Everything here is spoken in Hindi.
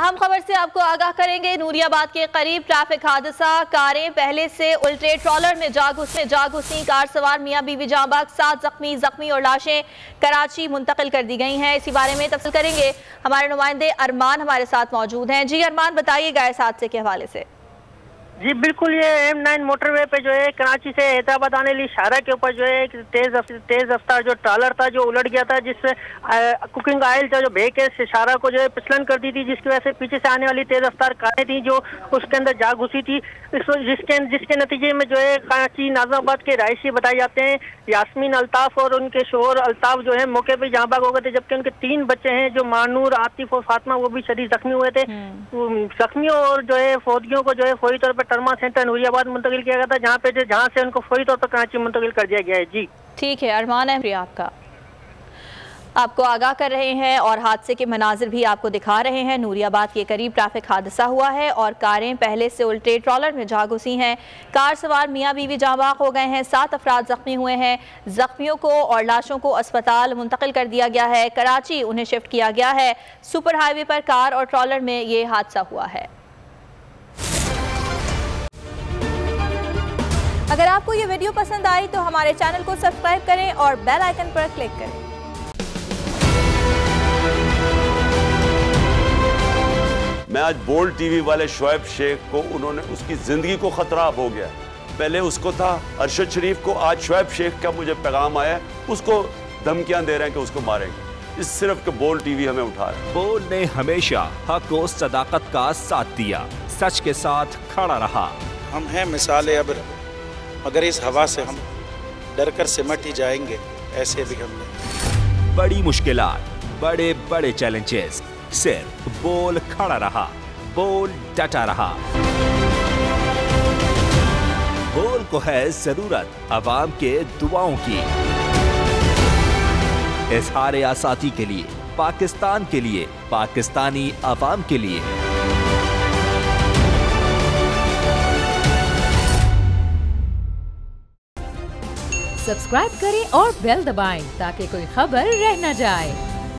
अहम खबर से आपको आगाह करेंगे। नूरियाबाद के करीब ट्रैफिक हादसा, कारें पहले से उल्टे ट्रॉलर में जा घुसी। कार सवार मियां बीवी जाँ बहक, 7 जख्मी और लाशें कराची मुंतकिल कर दी गई हैं। इसी बारे में तफसील करेंगे, हमारे नुमाइंदे अरमान हमारे साथ मौजूद हैं। जी अरमान, बताइएगा इस हादसे के हवाले से। जी बिल्कुल, ये M9 मोटरवे पे जो है कराची से हैदराबाद आने वाली शाहरा के ऊपर जो है एक तेज रफ्तार जो ट्रॉलर था जो उलट गया था, जिससे कुकिंग ऑयल जो बह के शाहरा को जो है फिसलन कर दी थी, जिसकी वजह से पीछे से आने वाली तेज रफ्तार कारें थी जो उसके अंदर जा घुसी थी। जिसके नतीजे में जो है कराची नाजमाबाद के रहायशी बताए जाते हैं यास्मीन, अल्ताफ और उनके शोहर अल्ताफ जो है मौके पर जाँ बहक हो गए थे, जबकि उनके 3 बच्चे हैं जो मानूर, आतिफ और फातिमा, वो भी शदीद जख्मी हुए थे। जख्मियों और जो है फौजियों को जो है फौरी तौर पर टर्मा सेंटर नूरियाबाद मुंतकिल किया गया था, जहां से उनको फौरी तौर पर कराची मुंतकिल कर दिया गया है। जी ठीक है अरमान, है आपको आगाह कर रहे हैं और हादसे के मनाजिर भी आपको दिखा रहे हैं। नूरियाबाद के करीब ट्रैफिक हादसा हुआ है और कारें पहले से उल्टे ट्रॉलर में जा घुसी हैं। कार सवार मियां बीवी जाँ बहक हो गए हैं, 7 अफराद जख्मी हुए हैं। जख्मियों को और लाशों को अस्पताल मुंतकिल कर दिया गया है, कराची उन्हें शिफ्ट किया गया है। सुपर हाईवे पर कार और ट्रॉलर में ये हादसा हुआ है। अगर आपको ये वीडियो पसंद आई तो हमारे चैनल को सब्सक्राइब करें और बेल आइकन पर क्लिक करें। मैं आज बोल्ड टीवी वाले शोएब शेख को, उन्होंने उसकी जिंदगी को खतरा हो गया। पहले उसको था अरशद शरीफ को, आज शोएब शेख का मुझे पैगाम आया, उसको धमकियां दे रहे हैं कि उसको मारेंगे। इस सिर्फ के बोल्ड टीवी हमें उठा रहा है। बोल्ड ने हमेशा हक और सदाकत का साथ दिया, सच के साथ खड़ा रहा। हम हैं मिसाल अब्र, मगर इस हवा से हम डर कर सिमट ही जाएंगे, ऐसे भी हम नहीं। बड़ी मुश्किलात, बड़े बड़े चैलेंजेस, सिर्फ बोल खड़ा रहा, बोल डटा रहा। बोल को है जरूरत अवाम के दुआओं की। इजहार आसाती के लिए, पाकिस्तान के लिए, पाकिस्तानी अवाम के लिए। सब्सक्राइब करें और बेल दबाएं ताकि कोई खबर रह न जाए।